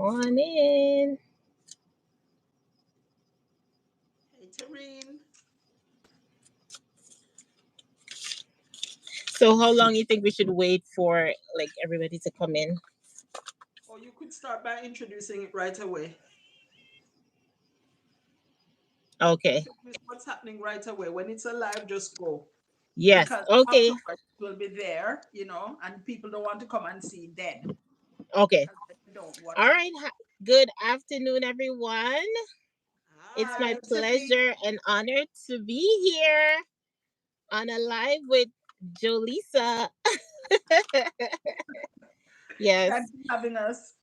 Come on in. Hey, Tarene. So how long you think we should wait for like everybody to come in? Or you could start by introducing it right away. Okay. Introduce what's happening right away. When it's alive, just go. Yes. Because Okay. afterwards it will be there, and people don't want to come and see it then. Okay. Because they don't watch All it. right. Good afternoon, everyone. It's my Hi, Tarene. pleasure and honor to be here on a live with Joleisa. Yes. Thanks for having us.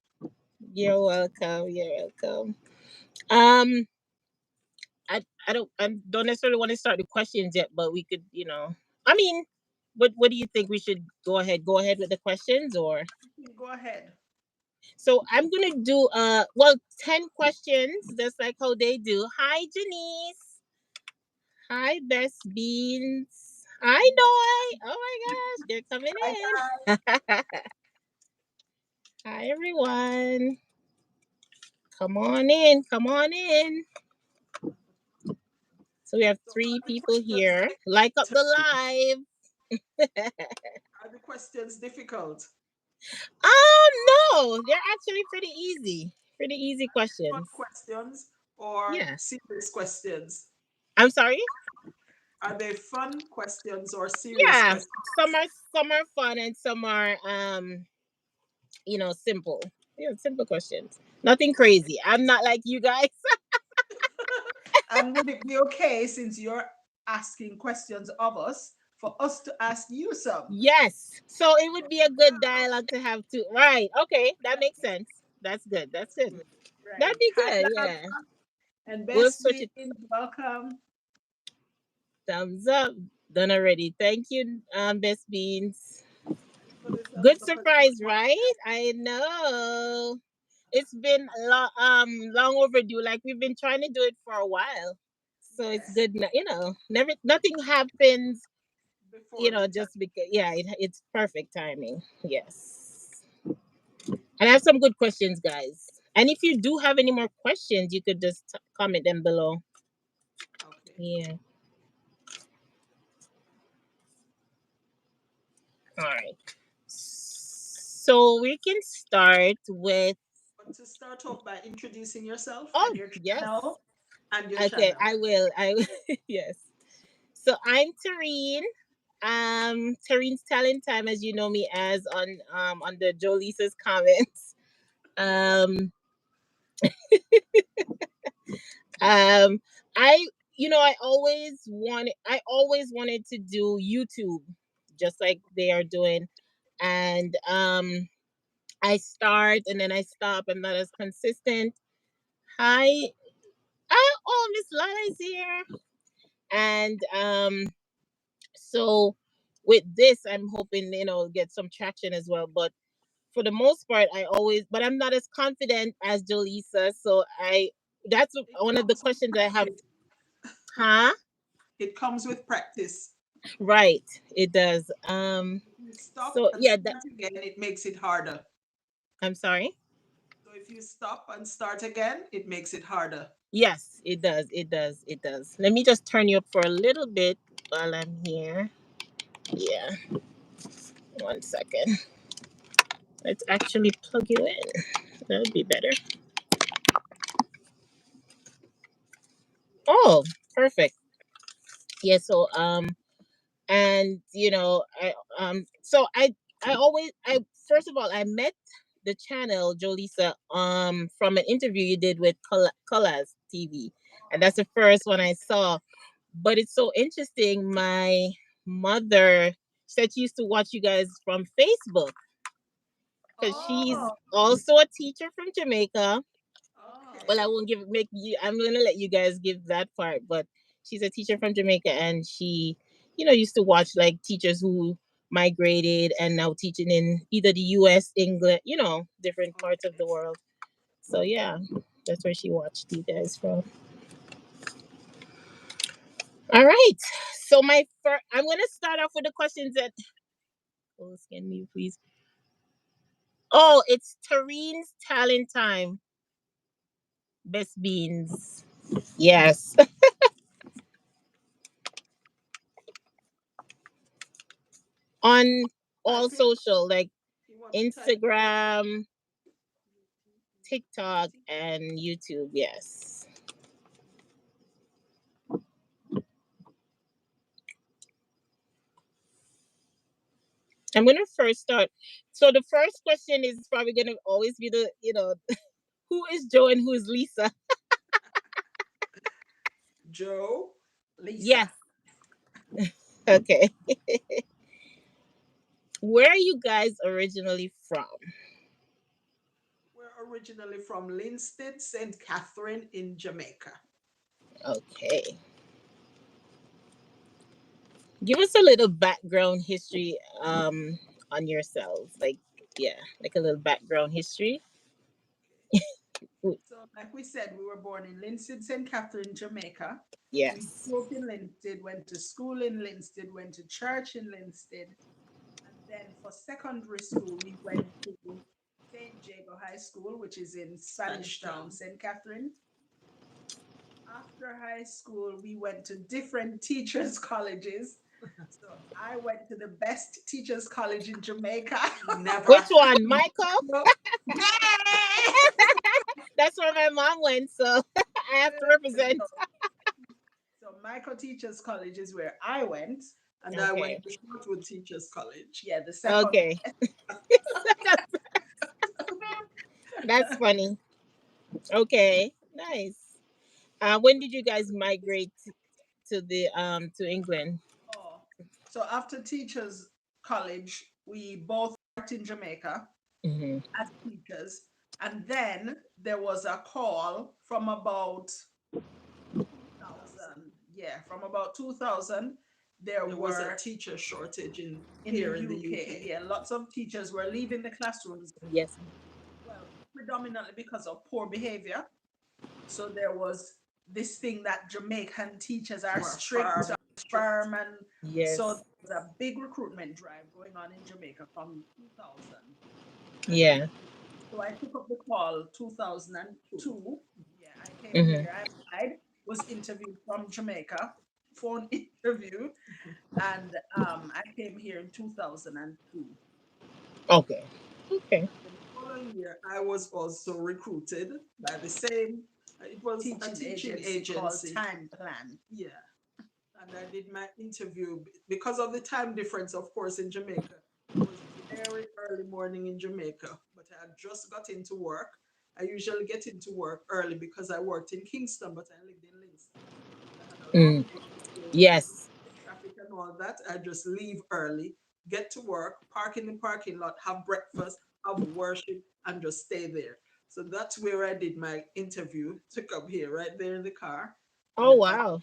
You're welcome. You're welcome. Um, I don't necessarily want to start the questions yet, but we could, I mean, what do you think we should go ahead with the questions or? Go ahead. So I'm gonna do 10 questions just like how they do. Hi Janice. Hi Best Beans. Hi Noy. Oh my gosh, they're coming Hi, in. Hi everyone. Come on in. Come on in. So we have so three are the people questions here. Like up the difficult? live. Are the questions difficult? No, they're actually pretty easy. Pretty easy Fun questions. questions or Yeah. serious questions? I'm sorry. Are they fun questions or serious Yeah. questions? Some are fun and some are simple. Simple questions. Nothing crazy. I'm not like you guys. And would it be okay, since you're asking questions of us, for us to ask you some? Yes. So it would be a good dialogue to have too. Right. Okay. That makes sense. That's good. That's good. That'd Right. be Hi, good. Lab Yeah. and We'll Best switch it. Beans. Welcome. Thumbs up. Done already. Thank you, Best Beans. For the Good thumbs up as surprise, well. right? I know. It's been long overdue. Like we've been trying to do it for a while. So it's Yes, good. Never nothing happens. before the time. Just because. Yeah, it's perfect timing. Yes. And I have some good questions, guys. And if you do have any more questions, you could just comment them below. Okay. Yeah. All right. So we can start with. But to start off by introducing yourself and Oh your yes. channel and your Okay, channel. I will. Yes. So I'm Tarene. Tarene's Talent Time, as you know me as on the Joleisa's comments. Um, um, I I always wanted to do YouTube, just like they are doing, and I start and then I stop. I'm not as consistent. Hi, Miss Lala's here, and so with this, I'm hoping get some traction as well. But for the most part, but I'm not as confident as Jolisa. So that's It one of the comes with questions I have. practice. Huh? It comes with practice. Right. It does. If you stop So and yeah. start again, it makes it harder. I'm sorry. So if you stop and start again, it makes it harder. Yes, it does. It does. It does. Let me just turn you up for a little bit while I'm here. Yeah. 1 second. Let's actually plug you in. That would be better. Oh, perfect. Yeah. So and I always I first of all I met the channel Jolisa from an interview you did with Colors TV, and that's the first one I saw. But it's so interesting. My mother said she used to watch you guys from Facebook because she's Oh, also a teacher from Jamaica. Well, I okay. won't give make you. I'm gonna let you guys give that part. But she's a teacher from Jamaica, and she, used to watch like teachers who migrated and now teaching in either the U.S., England, different parts of Okay. the world. So yeah, that's where she watched you guys from. All right. So I'm gonna start off with the questions that. Oh, scan me, please. Oh, it's Tarene's Talent Time. Best Beans. Yes. On I all think social like you want to type Instagram, TikTok, and YouTube. Yes. I'm gonna first start. So the first question is probably gonna always be who is Joe and who is Lisa? Joe, Lisa. Yes. Okay. Where are you guys originally from? We're originally from Linstead, St. Catherine in Jamaica. Okay. Give us a little background history on yourselves. Like yeah, like a little background history. So, like we said, we were born in Linstead, St. Catherine, Jamaica. We Yes. grew up in Linstead, went to school in Linstead, went to church in Linstead, and then for secondary school, we went to St. Jago High School, which is in Spanish Town, St. Catherine. After high school, we went to different teachers' colleges. So I went to the best teachers' college in Jamaica. Which Never. one? Michael? No. That's where my mom went, so I have to represent. So Michael Teachers College is where I went, and I went Okay. to Shortwood Teachers College. Yeah, the second. Okay. That's funny. Okay. Nice. When did you guys migrate to the to England? Oh, so after Teachers College, we both worked in Jamaica Hmm. as teachers, and then there was a call from about 2000. Yeah, from about 2000, there was a teacher shortage in here the UK. Yeah, lots of teachers were leaving the classrooms. Yes. Well, predominantly because of poor behavior. So there was this thing that Jamaican teachers are strict, are firm, and so Yes. there was a big recruitment drive going on in Jamaica from 2000. And Yeah. so I took up the call 2002. Yeah, I came Hmm. here. I applied, was interviewed from Jamaica, phone interview, and I came here in 2002. Okay. Okay. And the following year, I was also recruited by the same, it was a teaching Called agency. Time Plan. Yeah. And I did my interview because of the time difference, of course, in Jamaica. It was very early morning in Jamaica, but I had just got into work. I usually get into work early because I worked in Kingston, but I lived in Linstead. So I had a long Mm. way to go, Yes. traffic and all that. I just leave early, get to work, park in the parking lot, have breakfast, have worship, and just stay there. So that's where I did my interview to come here, right there in the car. And Oh the call. wow.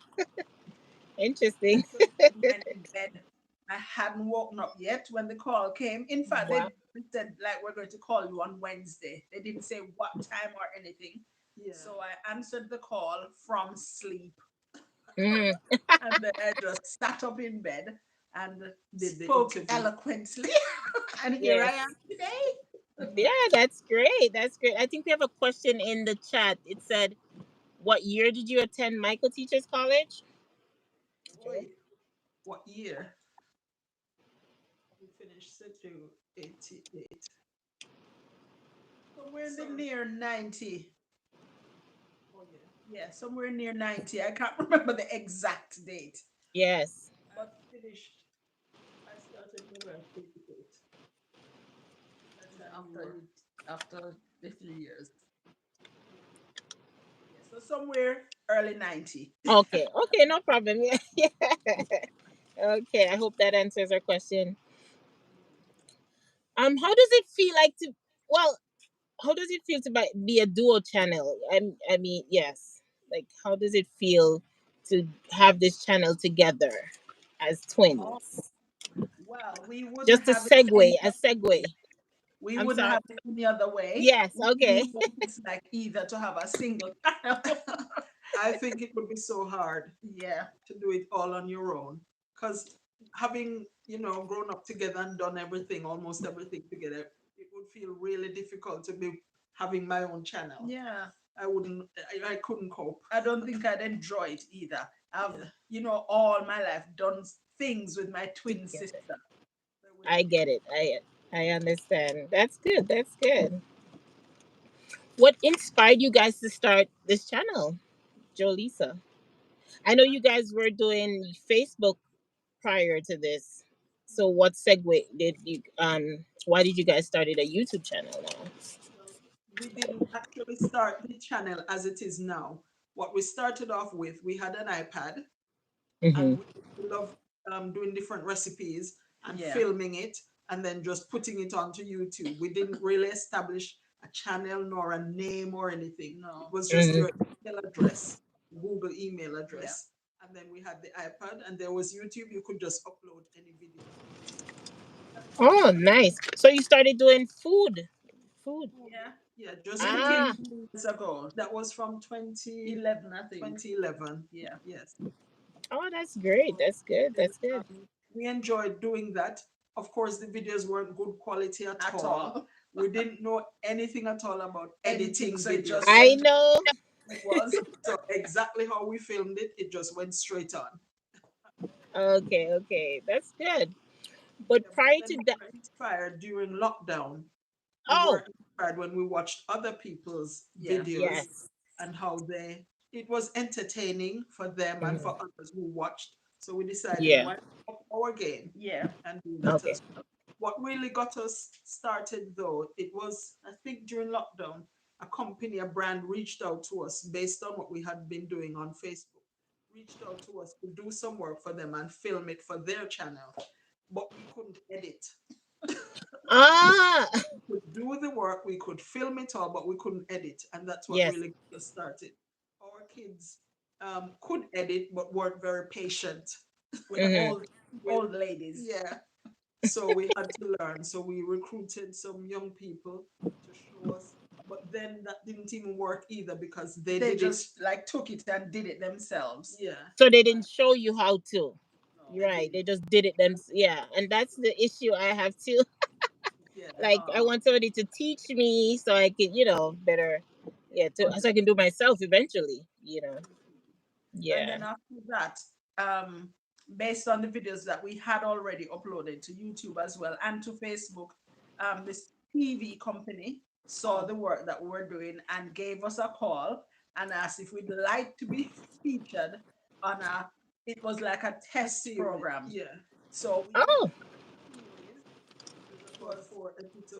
Interesting. So went in bed. I hadn't woken up yet when the call came. In fact, Wow. they said like we're going to call you on Wednesday. They didn't say what time or anything. Yeah. So I answered the call from sleep, Mm. and then I just sat up in bed and did spoke eloquently. And here I Yes. am today. Yeah, that's great. That's great. I think we have a question in the chat. It said, "What year did you attend Michael Teachers College?" Joe? Boy, what year? We finished Central 88. Somewhere in the near 90. Oh yeah. Yeah, somewhere near 90. I can't remember the exact date. Yes. But finished. I started November 88. After the 3 years. Yeah, so somewhere early 90. Okay. Okay. No problem. Yeah. Okay. I hope that answers our question. How does it feel like to? Well, how does it feel to be a duo channel? I mean, yes. Like, how does it feel to have this channel together as Oh, twins? well, we wouldn't Just a have it segue. any A segue. we I'm wouldn't sorry. have it any other way. Yes. We Okay. know what it's like either to have a single channel. I think it would be so hard, yeah, to do it all on your own. Because having, grown up together and done everything, almost everything together, it would would feel really difficult to be having my own channel. Yeah. I wouldn't. I couldn't cope. I don't think I'd enjoy it either. I've, Yeah. all my life done things with my twin Together. sister. There I wouldn't get be. it. I understand. That's good. That's good. What inspired you guys to start this channel, Jolisa? I know you guys were doing Facebook prior to this. So what segue did you why did you guys started a YouTube channel now? Well, we didn't actually start the channel as it is now. What we started off with, we had an iPad, Mm-hmm. and we loved doing different recipes and Yeah. filming it and then just putting it onto YouTube. We didn't really establish a channel nor a name or anything. It No. was just Mm-hmm. your email address, Google email Yeah. address. And then we had the iPad and there was YouTube. You could just upload any videos on YouTube. That's how we Oh, started. nice. So you started doing food. Food. Food. Yeah. Yeah, just 20 cooking. Ah, years ago. That was from 20, 11, I think. 2011. Yeah. Yes. oh, that's great. That's good. And That's good. we enjoyed doing that. Of course, the videos weren't good quality at At all. all. We didn't know anything at all about Editing, editing so it videos. just I went know. it was. So exactly how we filmed it, it just went straight on. Okay, okay. That's good. But Yeah, but prior then to we that, were inspired during lockdown. We were oh, inspired when we watched other people's Yeah. videos yes. and how it was entertaining for them and Mhm. for others who watched. So we decided, Yeah. why not up our game Yeah. and do that Okay. as well. What really got us started though, it was, I think during lockdown, a company, a brand reached out to us based on what we had been doing on Facebook, reached out to us to do some work for them and film it for their channel. But we couldn't edit. Ah, We could do the work, we could film it all, but we couldn't edit. And that's what yes. really got us started. Our kids could edit, but weren't very patient With the Mm-hmm. with, old ladies. yeah. So we had to learn. So we recruited some young people to show us. But then that didn't even work either because they They did it. just like took it and did it themselves. Yeah. So they didn't show you how to. No. They Right. didn't. They just did it them. Yeah. And that's the issue I have too. Yeah. Like I Oh. want somebody to teach me so I can, better, yeah, so I can do myself eventually. And Yeah. then after that, um, based on the videos that we had already uploaded to YouTube as well and to Facebook, this TV company saw Oh, the work that we were doing and gave us a call and asked if we'd like to be featured on it was like a a test series. program. Yeah. So we did Oh, a series, Which was which about was, four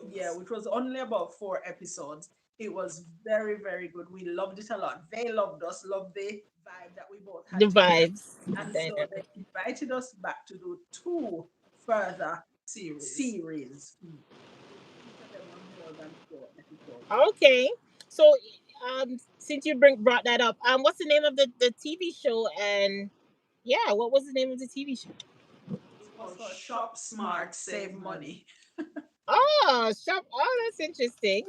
yeah, episodes. which was only about 4 episodes. It was very, very good. We loved it a lot. They loved us, loved the vibe that we both the had together. vibes, the And so they dynamic. invited us back to do two further Series. series. Mm. We featured them on more than 4 episodes. Okay. So, since you brought that up, what's the name of the TV show? And yeah, what was the name of the TV show? It was It was called called Shop Shop Smart, Smart, Save Save Money. Money. Oh, shop. Oh, that's interesting.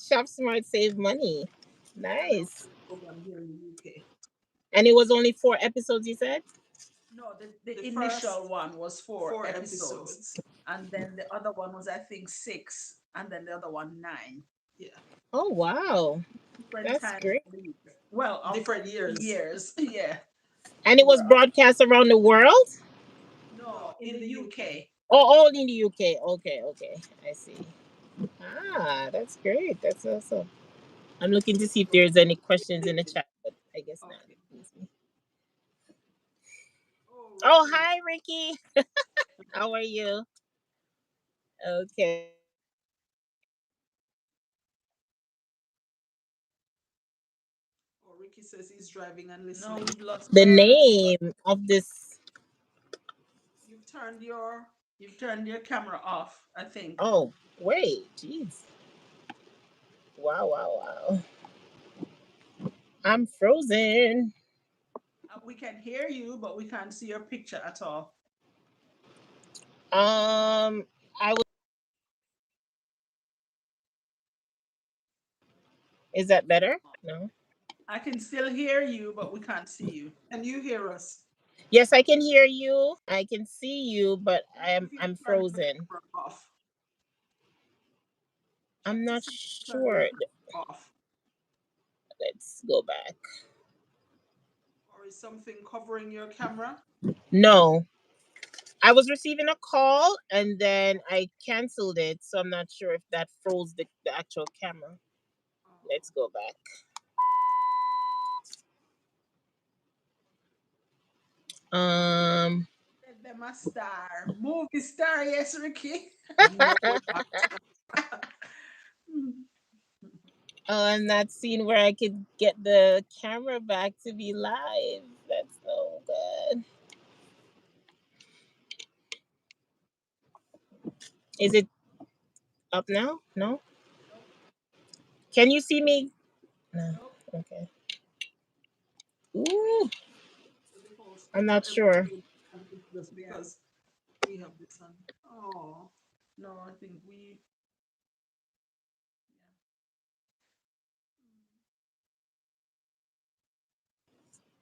Shop smart, save money. Yeah, that was Nice. a program here in the UK. And it was only 4 episodes, you said? No, The the initial first one was four four episodes. episodes. And then the other one was, I think, six. And then the other one, nine. Yeah. Oh, wow. Different That's times of great. the week. Well, of Different years. years. Yeah. And They it was were up. broadcast around the world? No, No, in in the the UK. UK. Oh, only in the UK. Okay, okay. I see. Ah, that's great. That's awesome. I'm looking to see if there's any questions in the chat, but I guess not. Okay. Let me see. Oh, Oh, Ricky. hi, Ricky. How are you? Okay. Oh, Ricky says he's driving and No, listening. we've lost The her. name of this. You've turned your. You've turned your camera off, I think. Oh, wait. Jeez. Wow, wow, wow. I'm frozen. We can hear you, but we can't see your picture at all. I was. Is that better? No. I can still hear you, but we can't see you. Can you hear us? Yes, I can hear you. I can see you, but What I'm if you I'm turn your frozen. camera off? I'm Try to not see if you turn the sure. camera off. Let's go back. Or is something covering your camera? No, I was receiving a call and then I canceled it, so I'm not sure if that froze the actual camera. Oh. Let's go back. Um. Let them a star. Movie star, yes, Ricky. No, we're not. Oh, I'm not seeing where I could get the camera back to be live. That's so good. Is it up now? No. Nope, Can you see me? No. nope. Okay. Ooh, So the whole I'm studio, not sure. everybody understand it's just Yeah. because we have this on. Oh, No, I think we. Yeah.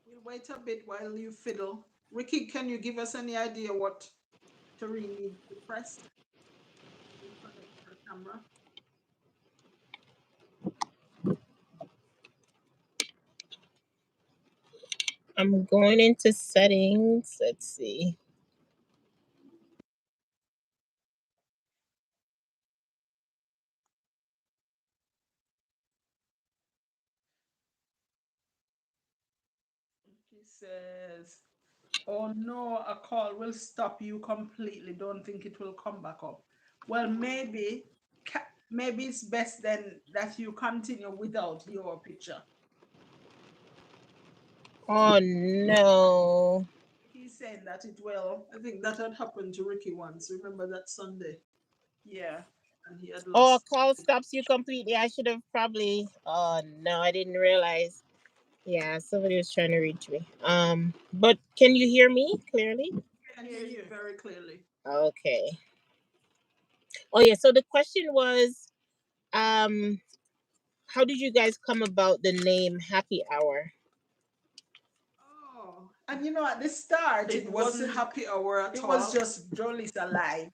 we'll wait a bit while you fiddle. Ricky, can you give us any idea what Tarene needs to press in front of her camera? I'm going into settings. Let's see. She says, "Oh no, a call will stop you completely. Don't think it will come back up." Well, maybe it's best then that you continue without your picture. Oh no. He's saying that it will. I think that had happened to Ricky once. Remember that Sunday? Yeah. And he had Oh, a lost. call stops you completely. I should have probably. Oh no, I didn't realize. Yeah, somebody was trying to reach me. But can you hear me clearly? I Can can hear hear you you. very clearly. Okay. Oh yeah. So the question was, um, how did you guys come about the name Happy Hour? Oh, And at the start, it it wasn't wasn't. happy hour at It was all. just Joleisa live.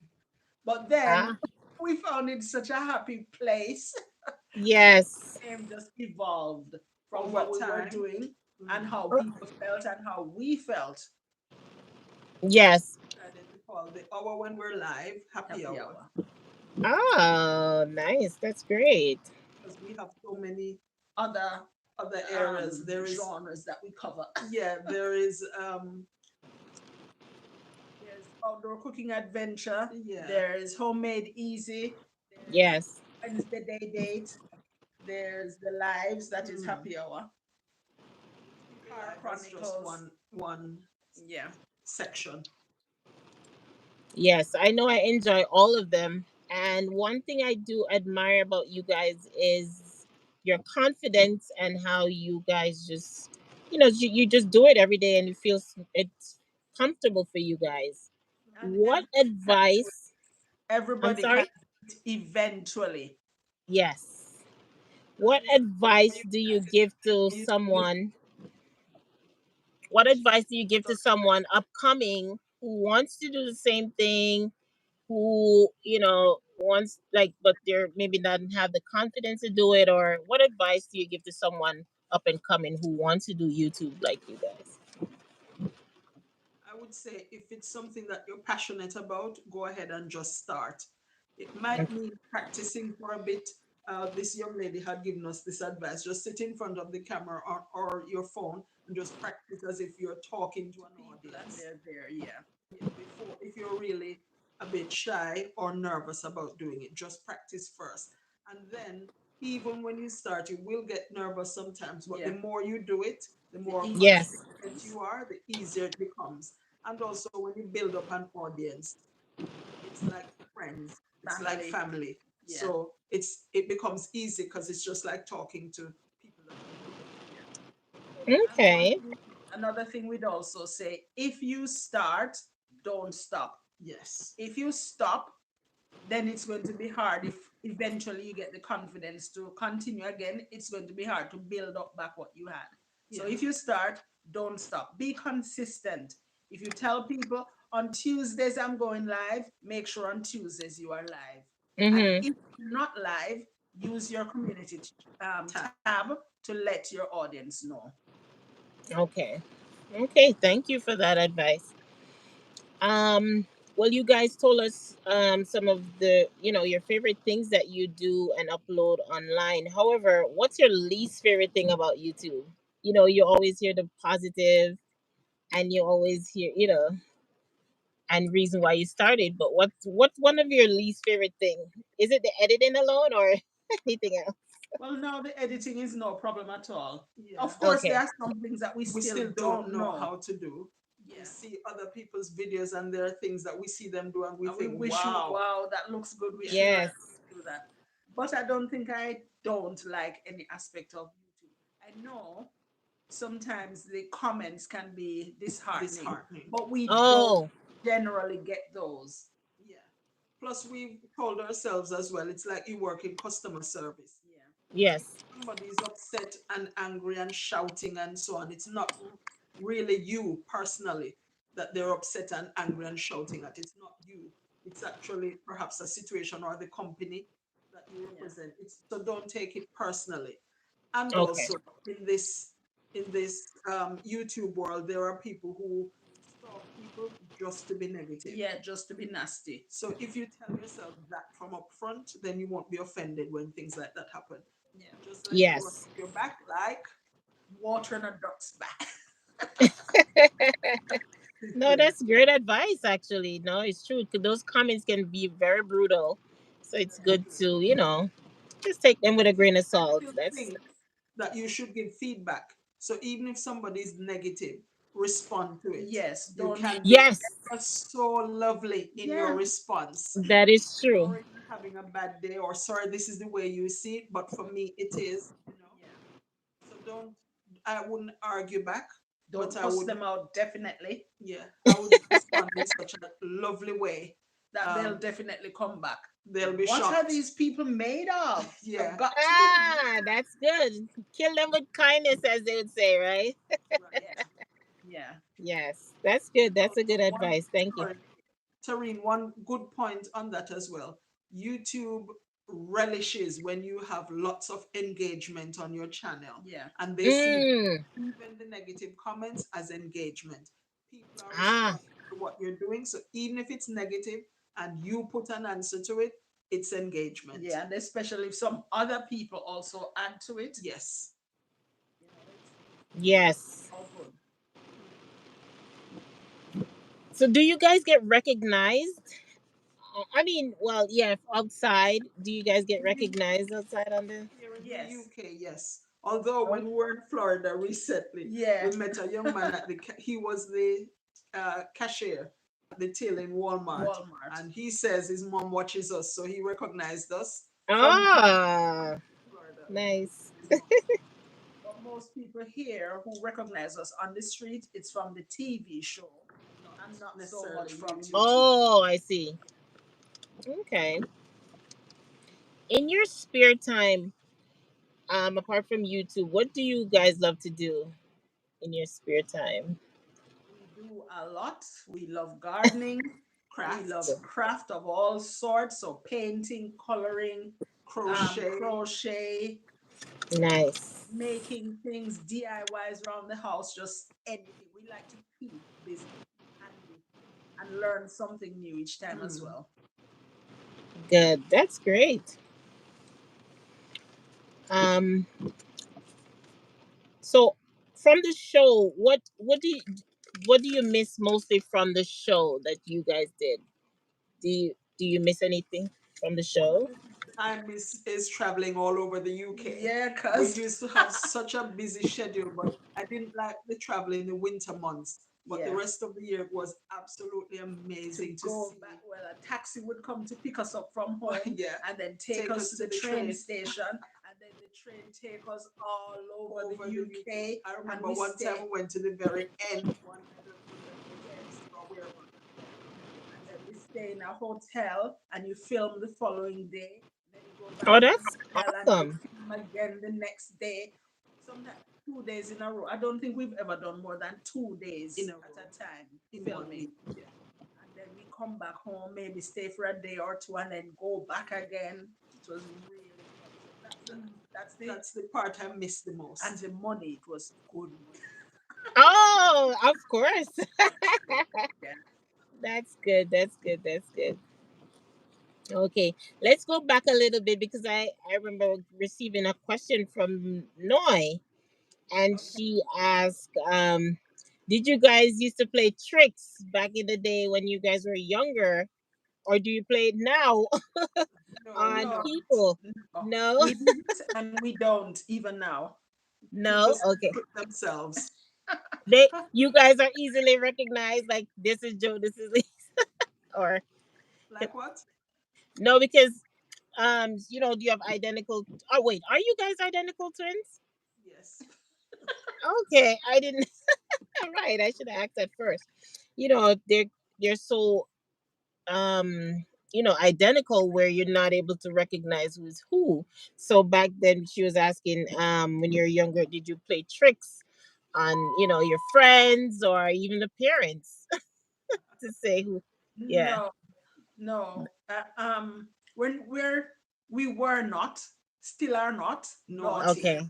But then Ah, we found it such a happy place. yes, Name just evolved from Over what we were time. doing and Mm. how people felt and how we felt. yes. Decided to call the hour when we're live happy Happy hour hour. Oh, nice. That's great. because we have so many Other other areas. There is, genres that we cover. yeah, there is, There's outdoor cooking adventure. yeah. There's homemade easy. There's Yes, Wednesday day date. There's the lives that is Mm. happy hour. TV Car Live was just chronicles. one Yeah. section. yes. I know I enjoy all of them. And one thing I do admire about you guys is your confidence and how you guys just, you just do it every day and it's comfortable for you guys. And What advice? I'm everybody can sorry? do it eventually. Yes. Just What advice do you give to someone? What advice do you give to someone upcoming who wants to do the same thing, who wants, like, but they're maybe doesn't have the confidence to do it? Or what advice do you give to someone up and coming who wants to do YouTube like you guys? I would say if it's something that you're passionate about, go ahead and just start. It might need practicing for a bit. This young lady had given us this advice: just sit in front of the camera or your phone and just practice as if you're talking to to an people and audience. they're there. Yeah. Yeah, before, if you're really a bit shy or nervous about doing it, just practice first. And then, even when you start, you will get nervous sometimes, but the Yeah. more you do it, the The more easier it Yes. consistent becomes. you are, the easier it becomes. And also, when you build up an audience, it's like friends, it's like Family. family. Yeah. So it becomes easy because it's just like talking to people that you know. Yeah. And Okay. another thing we'd also say, if you start, don't stop. Yes. If you stop, then it's going to be hard. If eventually you get the confidence to continue again, it's going to be hard to build up back what you had. So Yeah. if you start, don't stop. Be consistent. If you tell people on Tuesdays I'm going live, make sure on Tuesdays you are live. And Mm-hmm. if you're not live, use your community Tab. tab to let your audience know. Okay. Okay, thank you for that advice. Um, well, you guys told us some of the, your favorite things that you do and upload online. However, what's your least favorite thing about YouTube? You always hear the positive, and you always hear, and reason why you started. But what's one of your least favorite thing? Is it the editing alone or anything else? Well, now the editing is no problem at all. Yeah. Of course, there Okay. are some things that we We still still don't don't know know. how to do. We Yeah. see other people's videos and there are things that we see them do and we And we think, wish, wow. wow, that looks good. We Yeah. should learn Yes. how to do that. But I don't think I don't like any aspect of YouTube. I know sometimes the comments can be disheartening, Disheartening. but we don't Oh, generally get those. Yeah. Plus, we've told ourselves as well, it's like you work in customer service. Yeah. If yes. somebody is upset and angry and shouting and so on, it's not really you personally that they're upset and angry and shouting at. It's not you. It's actually perhaps a situation or the company that you Yeah. represent. So don't take it personally. And Okay. also in this YouTube world, there are people who stalk people just to be negative. Yeah, just to be nasty. So if you tell yourself that from up front, then you won't be offended when things like that happen. Yeah. Just let it run Yes. off your back like Water in a duck's back. No, that's great advice, actually. No, it's true. 'Cause those comments can be very brutal. So it's very good true. to, just take them with a grain of I salt. still That's, think that you should give feedback. So even if somebody is negative, respond to it. Yes, You don't. can be yes, ever so lovely in your Yeah. response. that is true. Sorry you're having a bad day, or sorry this is the way you see it, but for me it is. Yeah. So don't, I wouldn't argue back, but Don't I cuss would, them out, definitely. yeah, I would respond in such a lovely way. That they'll Um, definitely come back. they'll be What are shocked. these people made of? You've Yeah, got to be. Ah, that's good. Kill them with kindness, as they would say, right? right. Yeah. Yeah. Yes, that's good. And That's a good also one, advice. Thank you. sorry, Tareen, one good point on that as well. YouTube relishes when you have lots of engagement on your channel Yeah. and they see Mm. even the negative comments as engagement. People are Ah, responding to what you're doing. So even if it's negative and you put an answer to it, it's engagement. Yeah. And especially if some other people also add to it, Yes. it's yes. all good. So, do you guys get recognized? I mean, well, yeah, outside, do you guys get In the recognized outside on the? Here in the Yes. UK, yes. Although Oh, when we were in Florida recently, Yeah. we met a young man he was the cashier at the till in Walmart, Walmart. and he says his mom watches us, so he recognized us from ah, Florida. nice. His mom. But most people here who recognize us on the street, it's from the TV show Not and not so much necessarily from YouTube. YouTube. Oh, I see. Okay. In your spare time, apart from YouTube, what do you guys love to do in your spare time? We do a lot. We love gardening. We love Craft, craft of all sorts. So painting, coloring, crochet. crochet, Nice. making things, DIYs around the house, just anything. We like to keep busy and learn something new each time as Mm. well. Good. That's great. Um, so from the show, what do you miss mostly from the show that you guys did? Do you miss anything from the One of show? the things I miss is traveling all over the UK. Yeah, We cause used to have such a busy schedule, but I didn't like the travel in the winter months. But the yeah, rest of the year it was absolutely to amazing to go back. see. Well, a taxi would come to pick us up from home Yeah, and then take take us us to to the the train train station, and then the train take us all over the over the UK. UK, I and remember we one time stay. we went to the very end, one I don't remember if it was Yes, or wherever. and then we stay in a hotel, and you film the following day. Then you go back Oh, to the that's hotel and you awesome. film again the next day. Sometimes 2 days in a row. I don't think we've ever done more than two In days a at row, a time in one filming. week. Yeah. And then we come back home, maybe stay for a day or two, and then go back again. It was really fun. That's the That's the part I miss the and most. the money. It was good money. Oh, of course. Yeah. That's good. That's good. That's good. Okay, let's go back a little bit because I remember receiving a question from Noi, and Okay. she asked, "Did you guys used to play tricks back in the day when you guys were younger, or do you play it now No, we on No, don't. people?" no, No, we didn't, and we don't even now. no. People still Okay, trick themselves. you guys are easily recognized. Like this is Joe, this is Lee, or Like what? no, because do you have identical? Oh wait, are you guys identical twins? Yes. Okay, I didn't. Right, I should have asked that first. They're so identical where you're not able to recognize who's who. So back then she was asking, when you're younger, did you play tricks on your friends or even the parents to say who? Yeah. No, no. When we were not, still are not Naughty. naughty. Okay.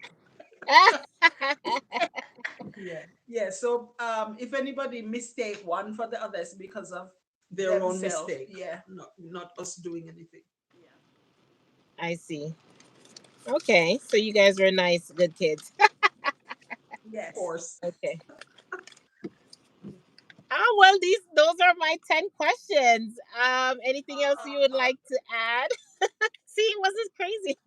Yeah. Yeah. So if anybody mistake one for the others because of Their own themselves, mistake. yeah, Not us doing anything. yeah. I see. Okay, so you guys were nice, good kids. Of Yes. course. Okay. Well, those are my 10 questions. Anything else you would like to add? See, it wasn't crazy.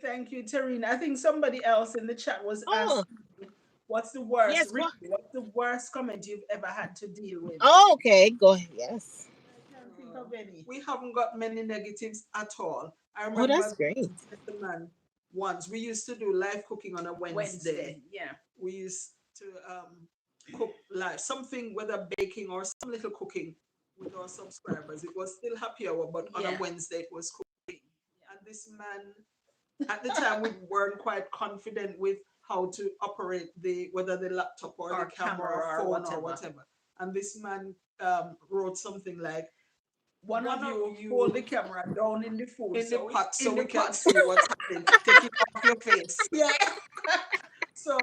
Thank you, Tarina. I think somebody else in the chat was Oh, asking, what's the worst, yes. Ricky? What's the worst comment you've ever had to deal with? Oh, okay. Go ahead. Yes. I can't think of any. We haven't got many negatives at all. I Oh, remember that's this great. gentleman once. We used to do live cooking on a Wednesday. Wednesday, yeah. We used to cook live something, whether baking or some little cooking with our subscribers. It was still happy hour, but on a Yeah. Wednesday it was cooking. And this man, at the time, we weren't quite confident with how to operate the whether the laptop or the Or camera camera or or phone or whatever. whatever. And this man wrote something like, One "One of of you hold the you camera down in the food, in the so pot so in the we can pot. see what's happening. Take it off your face." Yeah. So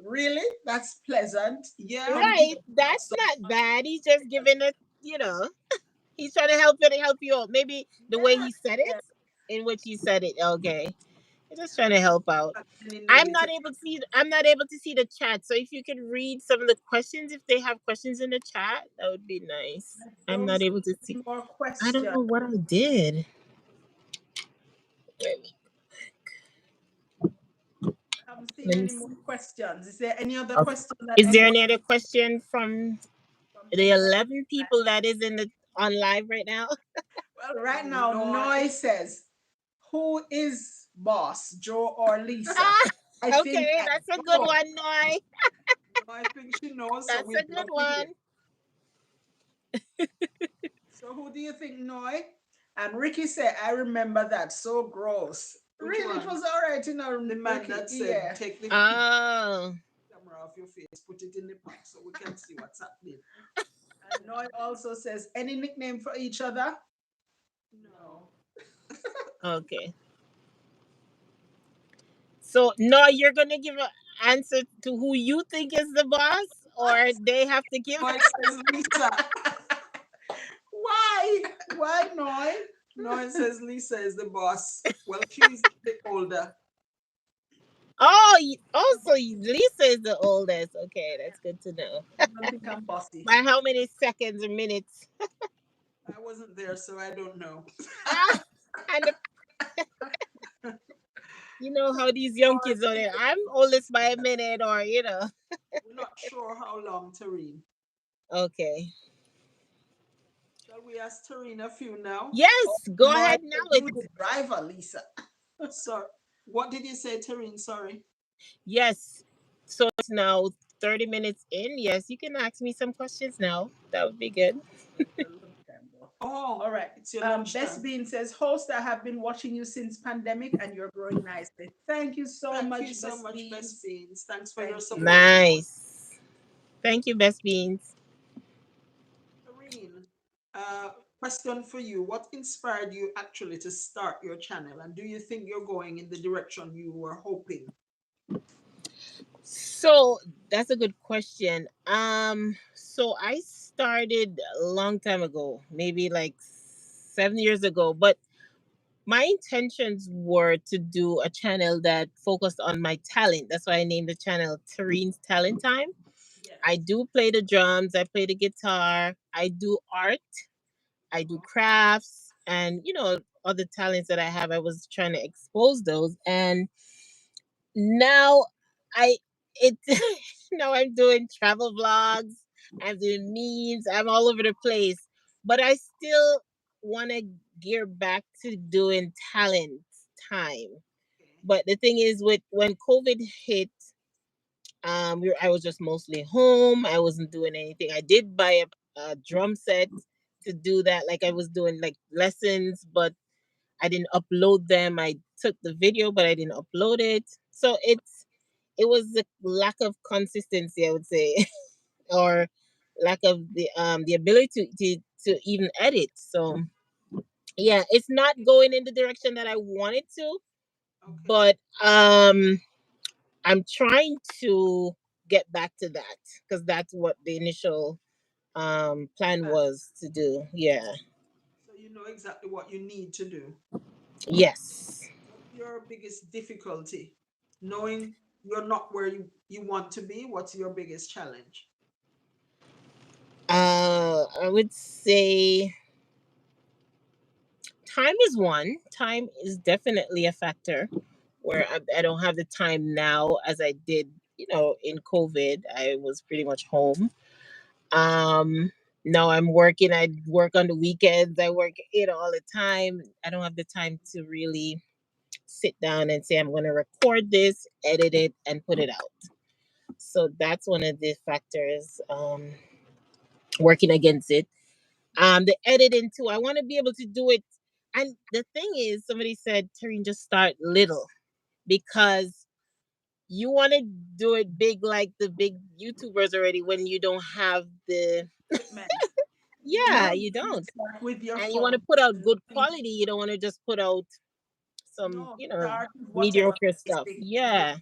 really, that's pleasant. Yeah, Can you Right. That's so not bad. He's just giving it, he's trying to help you out. Maybe the way yeah, he said it, yeah. in which he said it. Okay. He's just trying to help out. any I'm negative. not able to see the chat. So if you could read some of the questions, if they have questions in the chat, that would be nice. I I'm don't not see able to see. any more I don't questions. know what I did. I haven't seen Let me any more see. questions. Is there any other Okay. question that Is there anybody any other question from from the anybody? 11 people that is in the on live right now? Well, right now, No, Noy says, "Who is boss, Joe or Lisa?" Ah, I think okay, I that's a good know. one, Noy. no, I think she knows, so That's a we'd good love to hear. one. So, who do you think, Noy? And Ricky said, "I remember that. So gross. Which Really, it one? was all right, The man Ricky. that said, Yeah. "Take the Oh, camera off your face, put it in the pot so we can see what's happening." And Noy also says, "Any nickname for each other?" No. No. okay. So, no, you're gonna give an answer to who you think is the boss, or they have to give. No, it says Lisa. Why? Why, Noy? No, it says Lisa is the boss. Well, she's the older. Oh, also Lisa is the oldest. Okay, that's good to know. I don't think I'm bossy. By how many seconds or minutes? I wasn't there, so I don't know. Ah, and you know how these young No, kids are there. I'm oldest by a minute, we're not sure how long, Tareen. Okay. Shall we ask Tareen a few now? Oh, Yes, go Noy, ahead now. you the driver, Lisa. So, what did you say, Tareen? Sorry. Yes. So it's now 30 minutes in. Yes, you can ask me some questions now. That would be good. It's your lunchtime, though. Oh, All right. it's your Best lunchtime. Bean says, "Host, I have been watching you since pandemic, and you're growing nicely. Thank you so Thank you much, so Best much, Best Beans. Beans. Thanks for your Thank you." support. Nice. Thank you, Best Beans. Tareen, Question for you. What inspired you actually to start your channel? And do you think you're going in the direction you were hoping? So that's a good question. So I started a long time ago, maybe like 7 years ago, but my intentions were to do a channel that focused on my talent. That's why I named the channel Tarene's Talent Time. I Yes. do play the drums, I play the guitar, I do art, I do Uh-huh. crafts, and other talents that I have. I was trying to expose those, and now I it now I'm doing travel vlogs, I'm doing memes, I'm all over the place. But I still want to gear back to doing talent time. Okay. But the thing is, with when COVID hit, I was just mostly home. I wasn't doing anything. I did buy a drum set to do that, like I was doing like lessons, but I didn't upload them. I took the video, but I didn't upload it. So it was the lack of consistency, I would say, or lack of the ability to even edit. So yeah, it's not going in the direction that I wanted to, Okay. but I'm trying to get back to that because that's what the initial plan Uh, was to do. Yeah. So you know exactly what you need to do. Yes. What's your biggest difficulty? Knowing you're not where you want to be, what's your biggest challenge? I would say time is one. Time is definitely a factor where I don't have the time now as I did, in COVID. I was pretty much home. Um, now I'm working. I work on the weekends. I work, all the time. I don't have the time to really sit down and say, I'm going to record this, edit it, and put it out. So that's one of the factors working against it. The editing too. I want to be able to do it. And the thing is, somebody said, Tarine, just start little because you want to do it big like the big YouTubers already when you don't have the, Equipment. yeah, No, you you don't. start with your And you want to phone. put out And good nothing. quality. You don't want to just put out some, No, start with whatever mediocre stuff. basic you do, Yeah,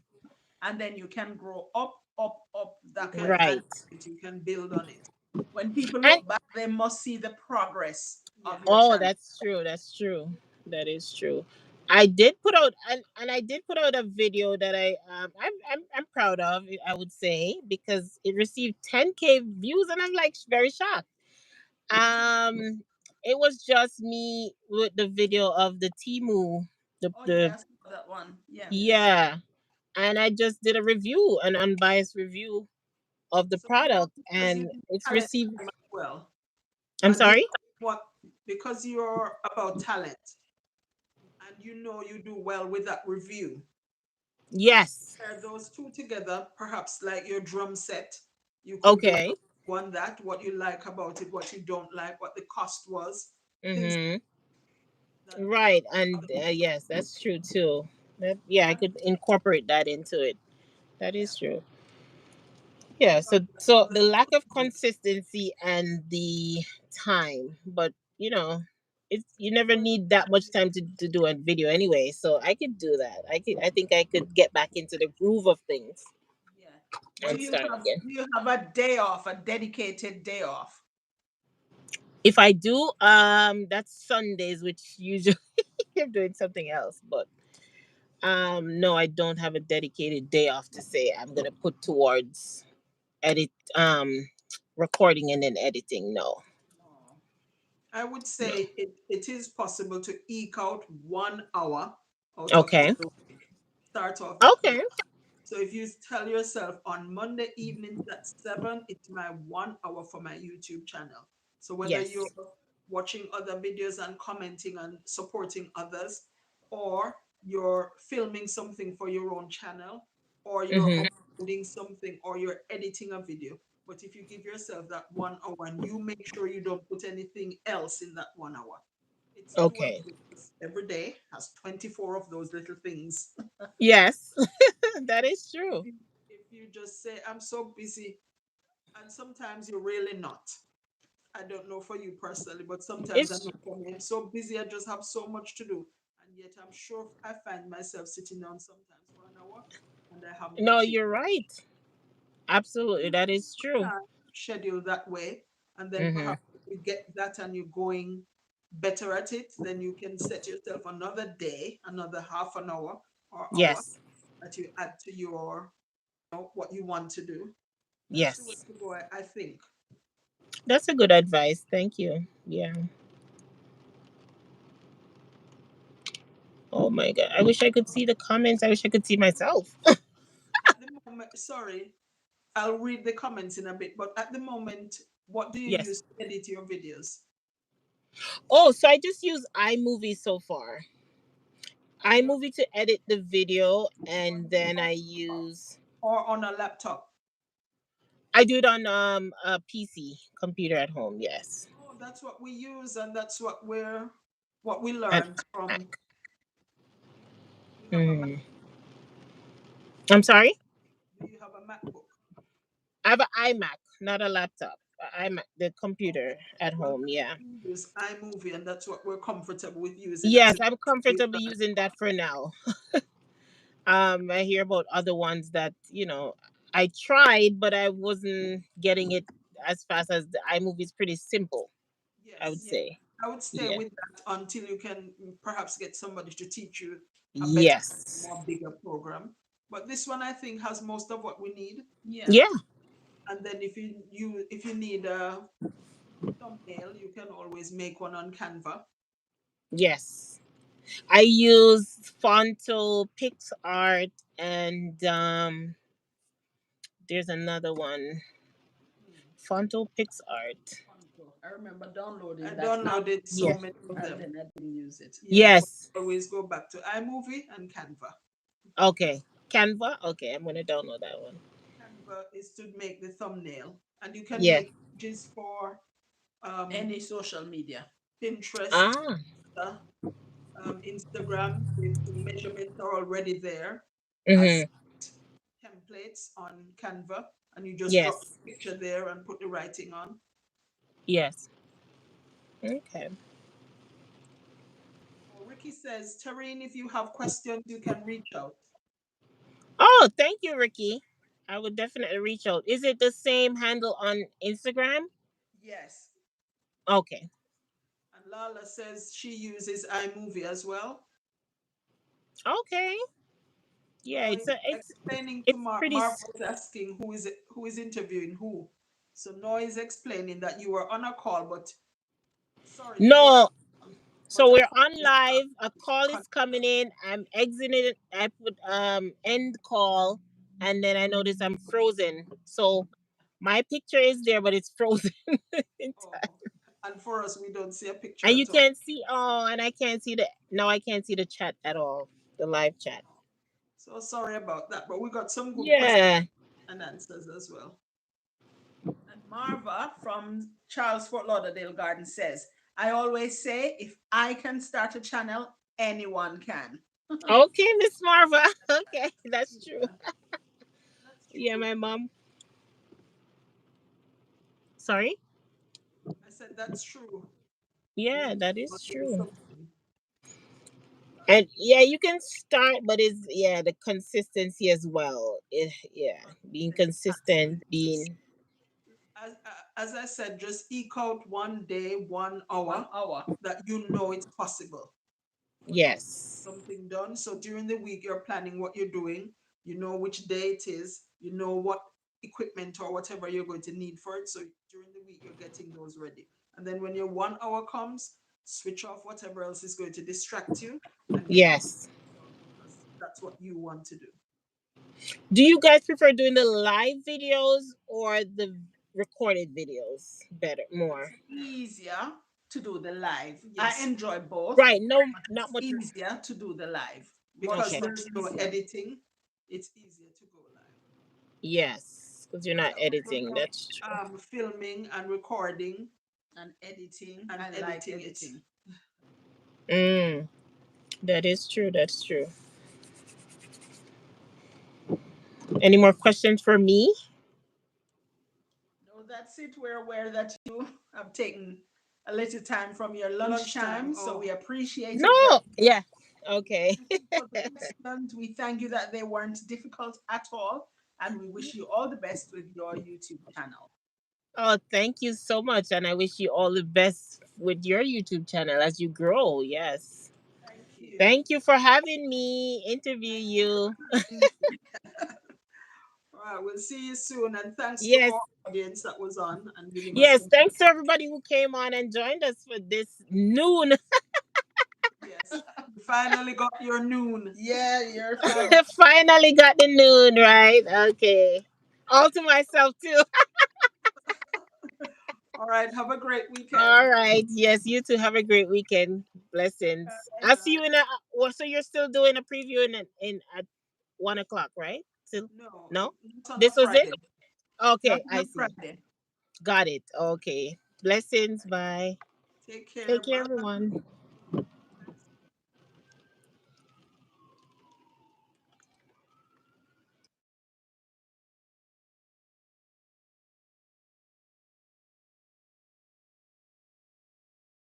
and then you can grow up, up, up. That can and right. you can build on it. When people And look back, they must see the progress Yeah. of your oh, channel. that's true. That's true. That is true. I did put out and I did put out a video that I'm proud of. I would say because it received 10K views, and I'm like very shocked. Um, it was just me with the video of the Timu, Oh the yes, that one. Yeah. yeah, and I just did a review, an unbiased review of the So you know, product, because you and do it's talent received. time as well, I'm and you sorry. know what, because you're about talent, and you know you do well with that review. Yes. Pair those two together, perhaps like your drum set. You could do Okay. a on that, what you like about it, what you don't like, what the cost was, things Mm-hmm. that Right, and yes, that's true too. Yeah, I yeah. could incorporate that into it. That Yeah. is true. Yeah, So, so so the lack of consistency and the time, but it's you never need that much time to do a video anyway. So I could do that. I think I could get back into the groove of things yeah. and start again. Do you have a day off, a dedicated day off? If I do, that's Sundays, which usually I'm doing something else. But no, I don't have a dedicated day off to say I'm gonna put towards edit recording and then editing. No. No. I would No. say it is possible to eke out 1 hour out of Okay. the week. Start off that way. Okay. So if you tell yourself on Monday evenings at 7, it's my 1 hour for my YouTube channel. So whether Yes. you're watching other videos and commenting and supporting others, or you're filming something for your own channel, or you're Mm-hmm. uploading something, or you're editing a video. But if you give yourself that 1 hour and you make sure you don't put anything else in that 1 hour, it's doable Okay. because every day has 24 of those little things. Yes. That is true. If you just say, I'm so busy, and sometimes you're really not. I don't know for you personally, but sometimes I It's know for me, I'm so busy, I just have so much to do. And yet I'm sure I find myself sitting down sometimes for an hour and I have no no, chance. you're right. Absolutely, that is true. Plan, schedule that way, and then Mm-hmm. perhaps if you get that and you're going better at it, then you can set yourself another day, another half an hour or hour Yes. that you add to your, what you want to do. That's the way Yes. to go, I think. That's a good advice. Thank you. Yeah. Oh my god. I wish I could see the comments. I wish I could see myself. At the moment, sorry, I'll read the comments in a bit, but at the moment, what do you Yes. use to edit your videos? Oh, so I just use iMovie so far. Or iMovie to edit the video, on and your then I phone use or on a laptop? I do it on a PC computer at home. Yes. Oh, that's what we use, and that's what we At learned from. Mac. Do you have a Mac? Mm. I'm sorry. Do you have a MacBook? I have an iMac, not a laptop. iMac, the Okay. computer at Well, home. Yeah. we use iMovie, and that's what we're comfortable with using as Yes, it I'm we comfortable learn. using that for now. I hear about other ones that I tried, but I wasn't getting it as fast as the iMovie is pretty simple. I would Yes, say. I would stay Yeah. with that until you can perhaps get somebody to teach you a better, Yes. more bigger program. But this one, I think, has most of what we need. Yeah. Yeah. And then if you need a thumbnail, you can always make one on Canva. Yes. I use Fonto, PixArt, and there's another one. Hmm. Fonto, PixArt. Fonto. I remember downloading I that app downloaded so Yeah. many of and them. then I didn't use it. Yeah, but Yes. always go back to iMovie and Canva. Okay. Canva. Okay, I'm gonna download that one. Canva is to make the thumbnail, and you can Yeah. make images for um, Any social media. Pinterest, Ah. uh, Instagram. The measurements are already there as Mm-hmm. templates on Canva, and you just drop Yes. the picture there and put the writing on. Yes. Okay. Oh, Ricky says, Tarene, if you have questions, you can reach out. Oh, thank you, Ricky. I would definitely reach out. Is it the same handle on Instagram? Yes. Okay. And Lala says she uses iMovie as well. Okay. Yeah, No, it's he's a it's explaining to it's pretty Marv was asking who is interviewing who. So Noah is explaining that you were on a call, but sorry, you were, no. but So a we're call on is live. A call is coming connected. in. I'm exiting. I put end call, and then I notice I'm frozen. So my picture is there, but it's frozen. Oh, and for us, we don't see a picture And you at all. can't see. Oh, and I can't see the. No, I can't see the chat at all. The live chat. So sorry about that, but we got some good questions Yeah. and answers as well. And Marva from Charles Fort Lauderdale Garden says, I always say, if I can start a channel, anyone can. Okay, Miss Marva. Okay, that's true. Yeah, that's Yeah, true. my mom. Sorry. I said that's true. Yeah, Anyone that can is do true. something. And yeah, you can start, but it's the consistency as well. Yeah, being consistent, being As I said, just eke out one day, 1 hour 1 hour. that you know it's possible for you to get yes, something done. So during the week, you're planning what you're doing. You know which day it is. You know what equipment or whatever you're going to need for it. So during the week, you're getting those ready. And then when your 1 hour comes, switch off whatever else is going to distract you and get yes. done because that's what you want to do. Do you guys prefer doing the live videos or the recorded videos better It's more? Easier to do the live. I yes, enjoy both, Right. No, but not it's much. easier to do the live. because Much, Okay. much there's no easier. editing. It's easier to go live. Yes, because you're not Yeah, but editing. That's true. filming and recording And editing, and I like editing it. editing. Mm, that is true. That's true. Any more questions for me? No, that's it. We're aware that you have taken a little time from your Lunchtime. lunchtime, so we Oh, appreciate No, it very much. yeah, okay. Thank you for the questions. We thank you that they weren't difficult at all, and we wish you all the best with your YouTube channel. Oh, thank you so much, and I wish you all the best with your YouTube channel as you grow. Yes, Thank thank you. you. thank you for having me interview Thank you you. for having me. All right, we'll see you soon. And thanks to Yes, our audience that was on and giving us yes. some. Thanks to everybody who came on and joined us for this noon. Yes, you finally got your noon. Yeah, you're fine. Finally got the noon right. Okay, all to myself too. All right, have a great All weekend. right. Yes, you too. Have a great weekend. Blessings. Bye. I'll see Bye. you in a. Well, so you're still doing a preview in at 1 o'clock, right? Still, No, no. not on a This was it. Friday. Not Okay, on I see. Friday. Got it. Okay. Blessings. Bye. Take care. Take care, Bye. everyone.